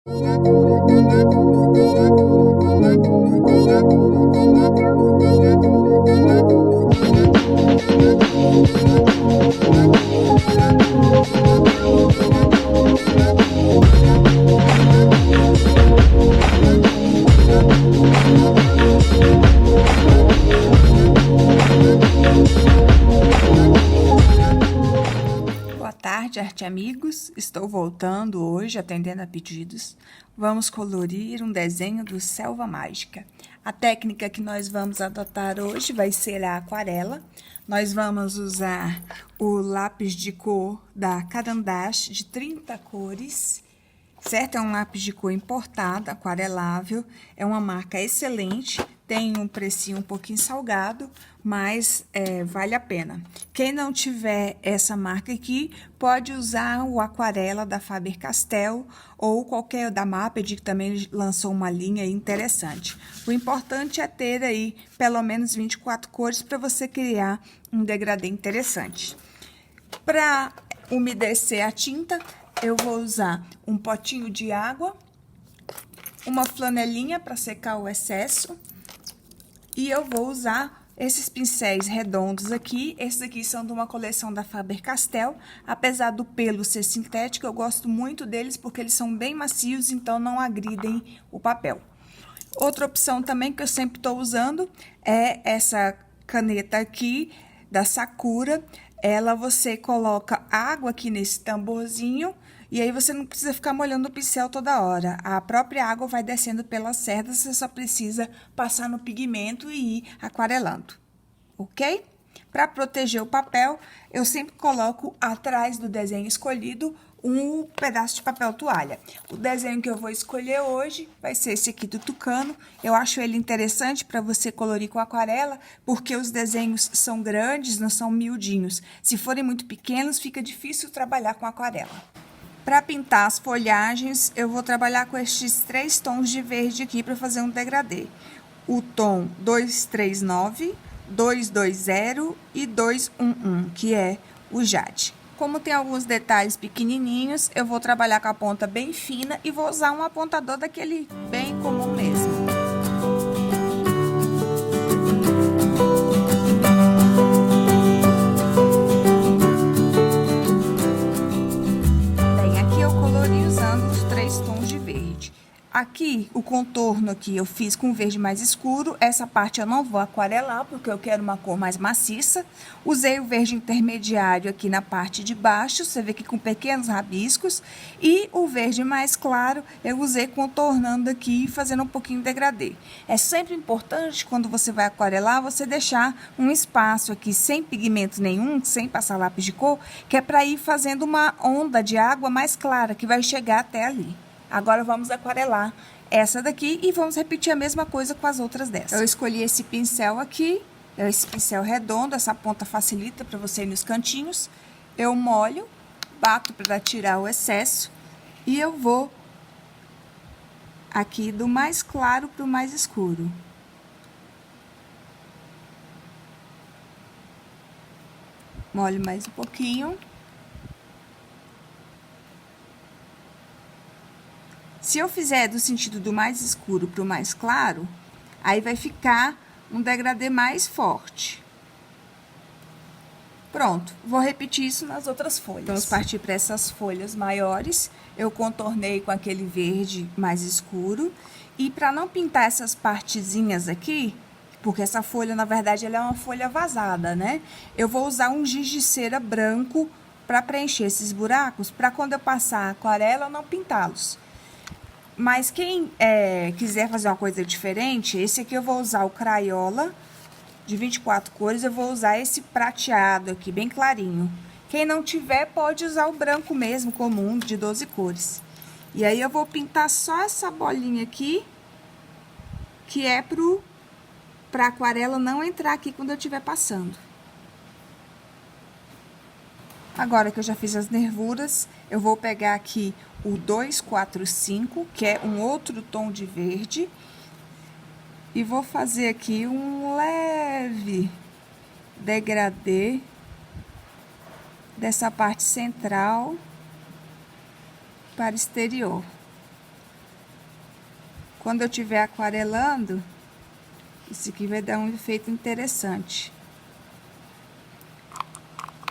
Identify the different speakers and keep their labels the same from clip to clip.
Speaker 1: Boa tarde, arte amigos. Estou voltando hoje, atendendo a pedidos. Vamos colorir um desenho do Selva Mágica. A técnica que nós vamos adotar hoje vai ser a aquarela. Nós vamos usar o lápis de cor da Caran d'Ache de 30 cores. Certo? É um lápis de cor importado, aquarelável. É uma marca excelente. Tem um precinho um pouquinho salgado, mas vale a pena. Quem não tiver essa marca aqui, pode usar o aquarela da Faber-Castell ou qualquer da Maped, que também lançou uma linha interessante. O importante é ter aí pelo menos 24 cores para você criar um degradê interessante. Para umedecer a tinta, eu vou usar um potinho de água, uma flanelinha para secar o excesso. E eu vou usar esses pincéis redondos aqui. Esses aqui são de uma coleção da Faber-Castell. Apesar do pelo ser sintético, eu gosto muito deles porque eles são bem macios, então não agridem o papel. Outra opção também que eu sempre estou usando é essa caneta aqui da Sakura. Ela você coloca água aqui nesse tamborzinho e aí você não precisa ficar molhando o pincel toda hora. A própria água vai descendo pelas cerdas, você só precisa passar no pigmento e ir aquarelando, ok? Para proteger o papel, eu sempre coloco atrás do desenho escolhido um pedaço de papel toalha. O desenho que eu vou escolher hoje vai ser esse aqui do tucano. Eu acho ele interessante para você colorir com aquarela, porque os desenhos são grandes, não são miudinhos. Se forem muito pequenos, fica difícil trabalhar com aquarela. Para pintar as folhagens, eu vou trabalhar com estes 3 tons de verde aqui para fazer um degradê. O tom 239, 220 e 211, que é o jade. Como tem alguns detalhes pequenininhos, eu vou trabalhar com a ponta bem fina e vou usar um apontador daquele bem comum mesmo. Bem, aqui eu colori usando os 3 tons de verde. Aqui, o contorno aqui eu fiz com verde mais escuro. Essa parte eu não vou aquarelar, porque eu quero uma cor mais maciça. Usei o verde intermediário aqui na parte de baixo, você vê que com pequenos rabiscos. E o verde mais claro eu usei contornando aqui, fazendo um pouquinho de degradê. É sempre importante, quando você vai aquarelar, você deixar um espaço aqui sem pigmento nenhum, sem passar lápis de cor, que é para ir fazendo uma onda de água mais clara, que vai chegar até ali. Agora, vamos aquarelar essa daqui e vamos repetir a mesma coisa com as outras dessas. Eu escolhi esse pincel aqui, esse pincel redondo, essa ponta facilita para você ir nos cantinhos. Eu molho, bato para tirar o excesso e eu vou aqui do mais claro para o mais escuro. Molho mais um pouquinho. Se eu fizer do sentido do mais escuro para o mais claro, aí vai ficar um degradê mais forte. Pronto, vou repetir isso nas outras folhas. Vamos partir para essas folhas maiores. Eu contornei com aquele verde mais escuro. E para não pintar essas partezinhas aqui, porque essa folha, na verdade, ela é uma folha vazada, né? Eu vou usar um giz de cera branco para preencher esses buracos, para quando eu passar a aquarela, não pintá-los. Mas quem quiser fazer uma coisa diferente, esse aqui eu vou usar o Crayola de 24 cores, eu vou usar esse prateado aqui, bem clarinho. Quem não tiver, pode usar o branco mesmo, comum, de 12 cores. E aí, eu vou pintar só essa bolinha aqui, que é pra aquarela não entrar aqui quando eu estiver passando. Agora que eu já fiz as nervuras, eu vou pegar aqui o 245, que é um outro tom de verde, e vou fazer aqui um leve degradê dessa parte central para exterior. Quando eu estiver aquarelando, isso aqui vai dar um efeito interessante.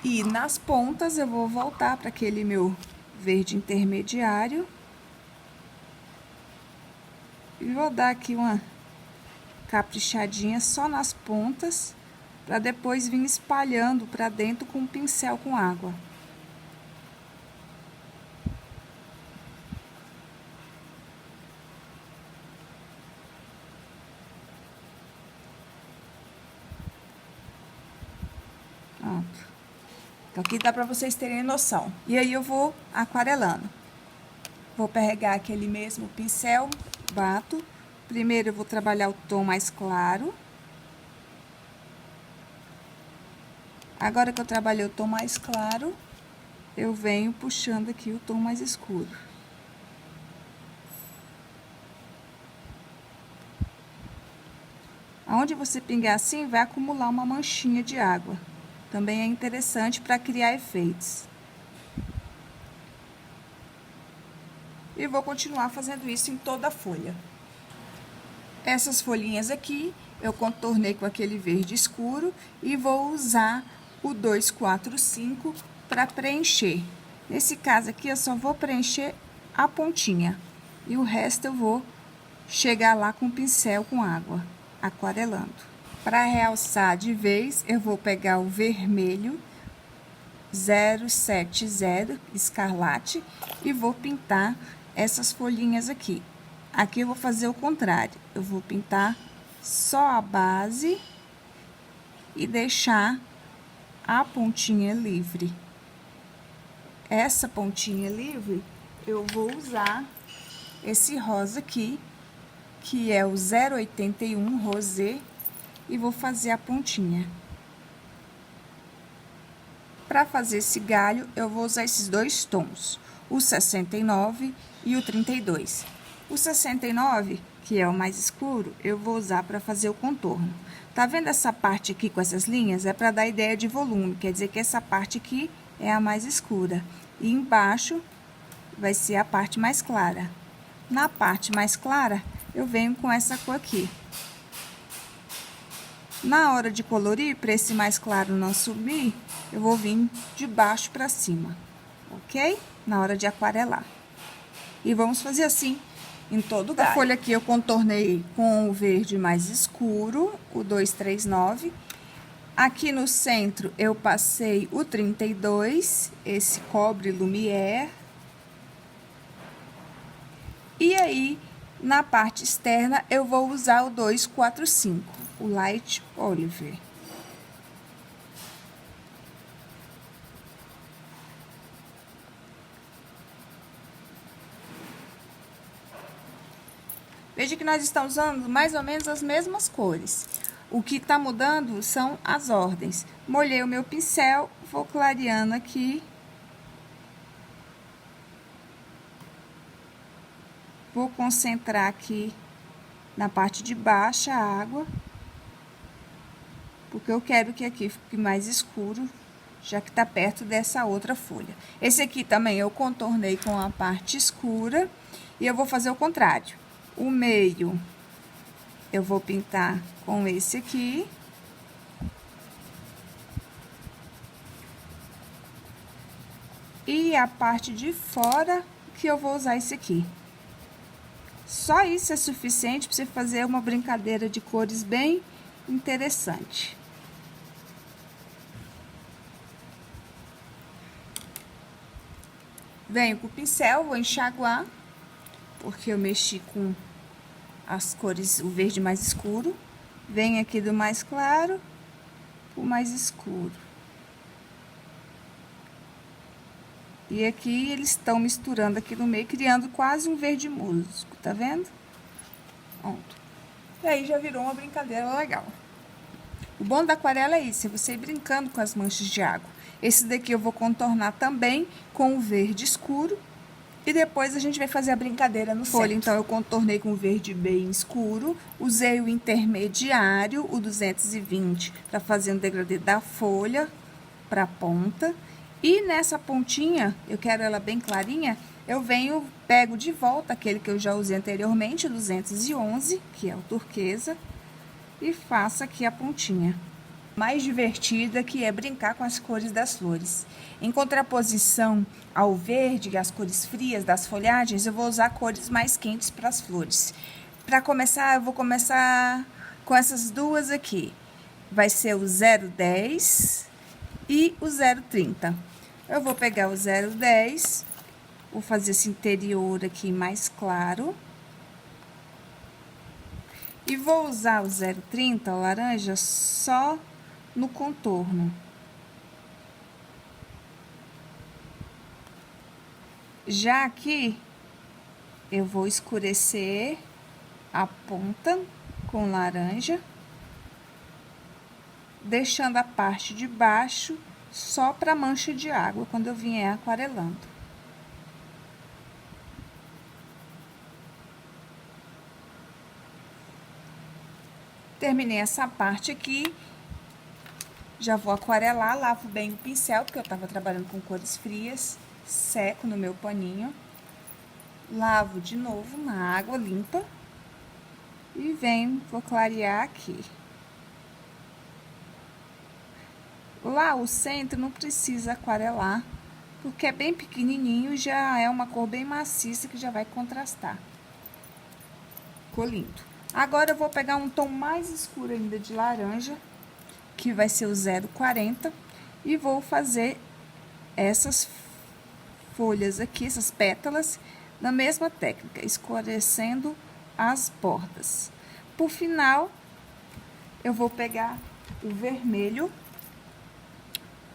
Speaker 1: E nas pontas eu vou voltar para aquele meu verde intermediário. E vou dar aqui uma caprichadinha só nas pontas, para depois vir espalhando para dentro com um pincel com água. Pronto. Então, aqui dá para vocês terem noção. E aí, eu vou aquarelando. Vou pegar aquele mesmo pincel, bato. Primeiro, eu vou trabalhar o tom mais claro. Agora que eu trabalhei o tom mais claro, eu venho puxando aqui o tom mais escuro. Aonde você pingar assim, vai acumular uma manchinha de água. Também é interessante para criar efeitos. E vou continuar fazendo isso em toda a folha. Essas folhinhas aqui, eu contornei com aquele verde escuro e vou usar o 245 para preencher. Nesse caso aqui, eu só vou preencher a pontinha. E o resto eu vou chegar lá com o pincel com água, aquarelando. Para realçar de vez, eu vou pegar o vermelho 070 escarlate e vou pintar essas folhinhas aqui. Aqui eu vou fazer o contrário, eu vou pintar só a base e deixar a pontinha livre. Essa pontinha livre, eu vou usar esse rosa aqui, que é o 081 rosé, e vou fazer a pontinha. Para fazer esse galho, eu vou usar esses dois tons, o 69 e o 32. O 69, que é o mais escuro, eu vou usar para fazer o contorno. Tá vendo essa parte aqui com essas linhas? É para dar ideia de volume, quer dizer que essa parte aqui é a mais escura. E embaixo vai ser a parte mais clara. Na parte mais clara, eu venho com essa cor aqui. Na hora de colorir, para esse mais claro não subir, eu vou vir de baixo para cima, ok? Na hora de aquarelar. E vamos fazer assim em todo o galho. A folha aqui eu contornei com o verde mais escuro, o 239. Aqui no centro eu passei o 32, esse cobre lumière. E aí, na parte externa, eu vou usar o 245, o Light Olive. Veja que nós estamos usando mais ou menos as mesmas cores. O que tá mudando são as ordens. Molhei o meu pincel, vou clareando aqui. Vou concentrar aqui na parte de baixo a água, porque eu quero que aqui fique mais escuro, já que tá perto dessa outra folha. Esse aqui também eu contornei com a parte escura e eu vou fazer o contrário. O meio eu vou pintar com esse aqui. E a parte de fora que eu vou usar esse aqui. Só isso é suficiente para você fazer uma brincadeira de cores bem interessante. Venho com o pincel, vou enxaguar, porque eu mexi com as cores, o verde mais escuro. Venho aqui do mais claro, o mais escuro. E aqui eles estão misturando aqui no meio, criando quase um verde musgo, tá vendo? Pronto. E aí já virou uma brincadeira legal. O bom da aquarela é isso, é você ir brincando com as manchas de água. Esse daqui eu vou contornar também com o verde escuro. E depois a gente vai fazer a brincadeira no folha. Então, eu contornei com o verde bem escuro. Usei o intermediário, o 220, para fazer um degradê da folha para a ponta. E nessa pontinha, eu quero ela bem clarinha, eu venho, pego de volta aquele que eu já usei anteriormente, 211, que é o turquesa, e faço aqui a pontinha. Mais divertida, que é brincar com as cores das flores. Em contraposição ao verde e às cores frias das folhagens, eu vou usar cores mais quentes para as flores. Para começar, eu vou começar com essas duas aqui. Vai ser o 010 e o 030. Eu vou pegar o 010, vou fazer esse interior aqui mais claro. E vou usar o 030, laranja, só no contorno. Já aqui, eu vou escurecer a ponta com laranja, deixando a parte de baixo só para mancha de água quando eu vier aquarelando. Terminei essa parte aqui, já vou aquarelar, lavo bem o pincel, porque eu tava trabalhando com cores frias, seco no meu paninho, lavo de novo na água limpa e vou clarear aqui. Lá o centro não precisa aquarelar, porque é bem pequenininho e já é uma cor bem maciça que já vai contrastar. Ficou lindo. Agora eu vou pegar um tom mais escuro ainda de laranja, que vai ser o 040, e vou fazer essas folhas aqui, essas pétalas, na mesma técnica, escurecendo as bordas. Por final, eu vou pegar o vermelho,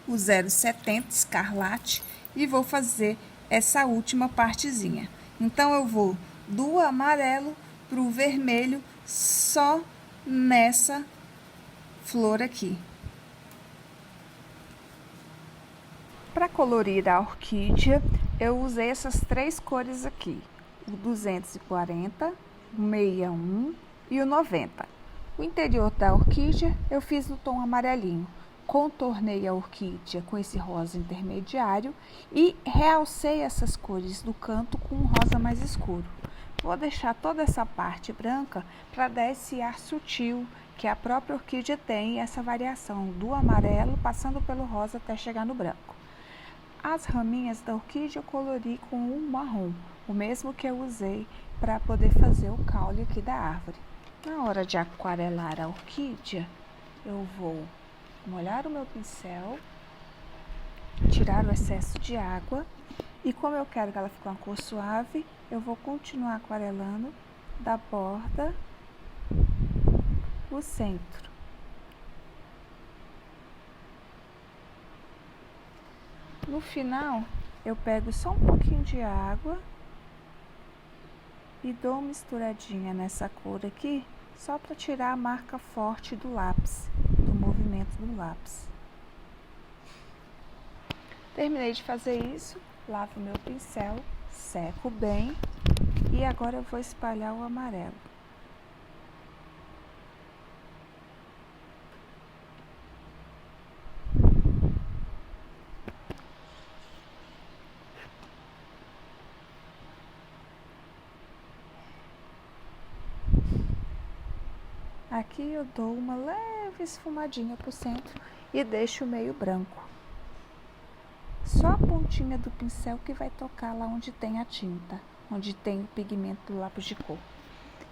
Speaker 1: o 070 escarlate, e vou fazer essa última partezinha. Então, eu vou do amarelo pro vermelho só nessa flor aqui. Para colorir a orquídea, eu usei essas três cores aqui, o 240, o 61 e o 90. O interior da orquídea eu fiz no tom amarelinho. Contornei a orquídea com esse rosa intermediário e realcei essas cores do canto com um rosa mais escuro. Vou deixar toda essa parte branca para dar esse ar sutil que a própria orquídea tem, essa variação do amarelo passando pelo rosa até chegar no branco. As raminhas da orquídea eu colori com o marrom, o mesmo que eu usei para poder fazer o caule aqui da árvore. Na hora de aquarelar a orquídea, eu vou molhar o meu pincel, tirar o excesso de água e como eu quero que ela fique uma cor suave, eu vou continuar aquarelando da borda o centro. No final, eu pego só um pouquinho de água e dou uma misturadinha nessa cor aqui, só para tirar a marca forte do lápis, do movimento do lápis. Terminei de fazer isso, lavo meu pincel, seco bem e agora eu vou espalhar o amarelo. Aqui eu dou uma leve esfumadinha pro centro e deixo o meio branco. Só a pontinha do pincel que vai tocar lá onde tem a tinta, onde tem o pigmento do lápis de cor.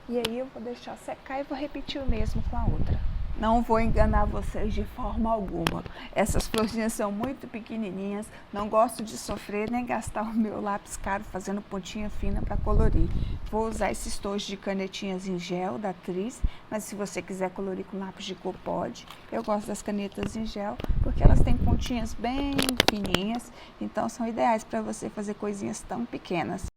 Speaker 1: E aí eu vou deixar secar e vou repetir o mesmo com a outra. Não vou enganar vocês de forma alguma. Essas florzinhas são muito pequenininhas, não gosto de sofrer nem gastar o meu lápis caro fazendo pontinha fina para colorir. Vou usar esses tojos de canetinhas em gel da Tris, mas se você quiser colorir com lápis de cor pode. Eu gosto das canetas em gel porque elas têm pontinhas bem fininhas, então são ideais para você fazer coisinhas tão pequenas.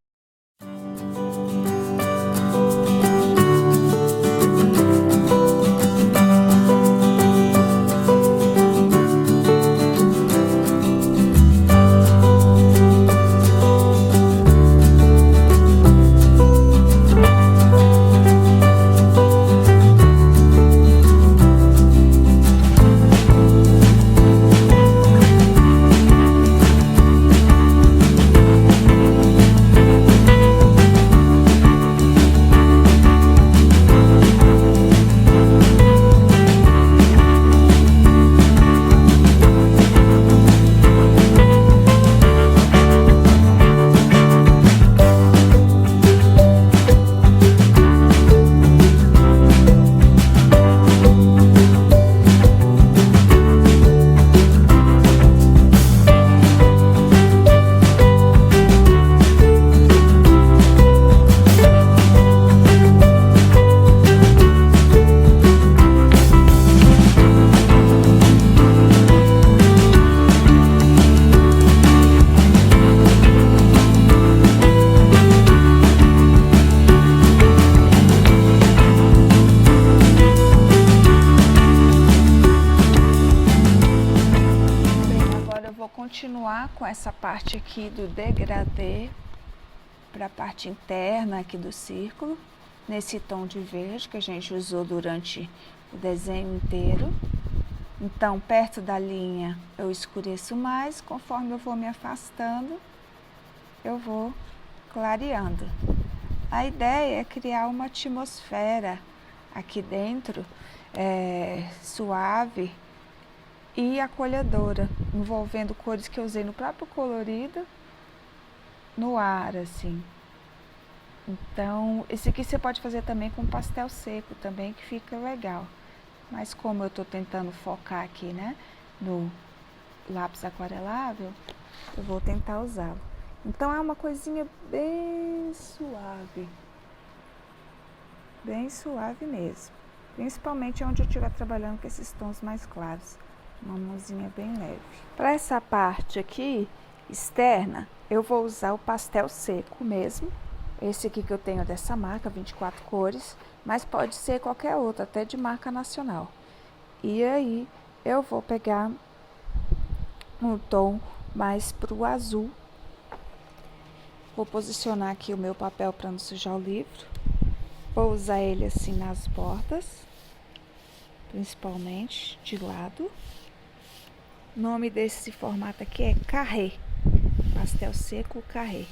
Speaker 1: essa parte aqui do degradê para a parte interna aqui do círculo, nesse tom de verde que a gente usou durante o desenho inteiro. Então, perto da linha eu escureço mais, conforme eu vou me afastando, eu vou clareando. A ideia é criar uma atmosfera aqui dentro, suave e acolhedora, envolvendo cores que eu usei no próprio colorido, no ar, assim. Então, esse aqui você pode fazer também com pastel seco também, que fica legal. Mas como eu tô tentando focar aqui, né, no lápis aquarelável, eu vou tentar usá-lo. Então, é uma coisinha bem suave mesmo. Principalmente onde eu estiver trabalhando com esses tons mais claros. Uma mãozinha bem leve. Para essa parte aqui, externa, eu vou usar o pastel seco mesmo. Esse aqui que eu tenho dessa marca, 24 cores, mas pode ser qualquer outro, até de marca nacional. E aí, eu vou pegar um tom mais pro azul. Vou posicionar aqui o meu papel para não sujar o livro. Vou usar ele assim nas bordas, principalmente de lado. O nome desse formato aqui é carré, pastel seco carré.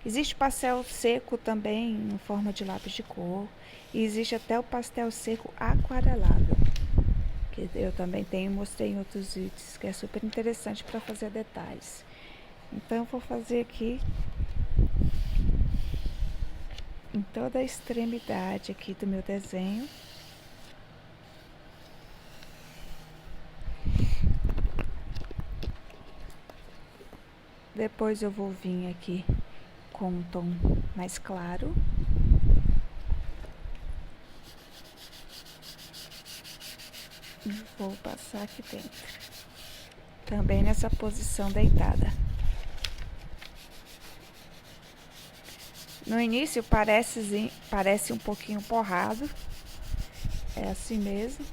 Speaker 1: Existe pastel seco também em forma de lápis de cor. E existe até o pastel seco aquarelável, que eu também tenho, mostrei em outros vídeos, que é super interessante para fazer detalhes. Então eu vou fazer aqui em toda a extremidade aqui do meu desenho. Depois eu vou vir aqui com um tom mais claro. E vou passar aqui dentro. Também nessa posição deitada. No início parece um pouquinho porrado. É assim mesmo.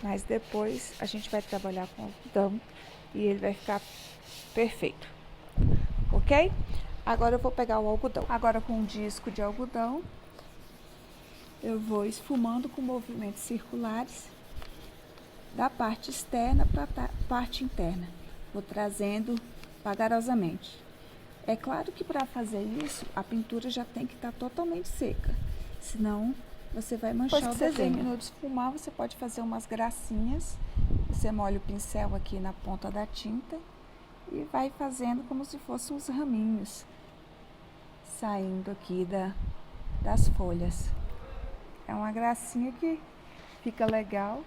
Speaker 1: Mas depois a gente vai trabalhar com algodão e ele vai ficar perfeito. Ok? Agora eu vou pegar o algodão. Agora com um disco de algodão, eu vou esfumando com movimentos circulares da parte externa para a parte interna. Vou trazendo vagarosamente. É claro que para fazer isso, a pintura já tem que estar totalmente seca, senão você vai manchar o desenho. Depois que você terminou de esfumar, você pode fazer umas gracinhas. Você molha o pincel aqui na ponta da tinta e vai fazendo como se fossem uns raminhos saindo aqui das folhas. É uma gracinha que fica legal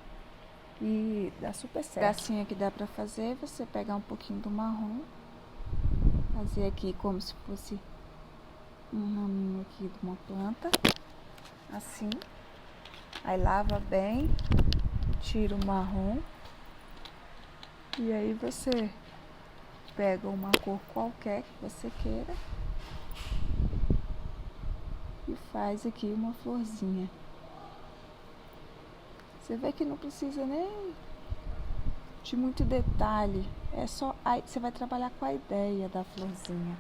Speaker 1: e dá super certo. Gracinha que dá pra fazer, você pegar um pouquinho do marrom, fazer aqui como se fosse um raminho aqui de uma planta, assim. Aí lava bem, tira o marrom e aí você pega uma cor qualquer que você queira e faz aqui uma florzinha. Você vê que não precisa nem de muito detalhe, é só aí você vai trabalhar com a ideia da florzinha.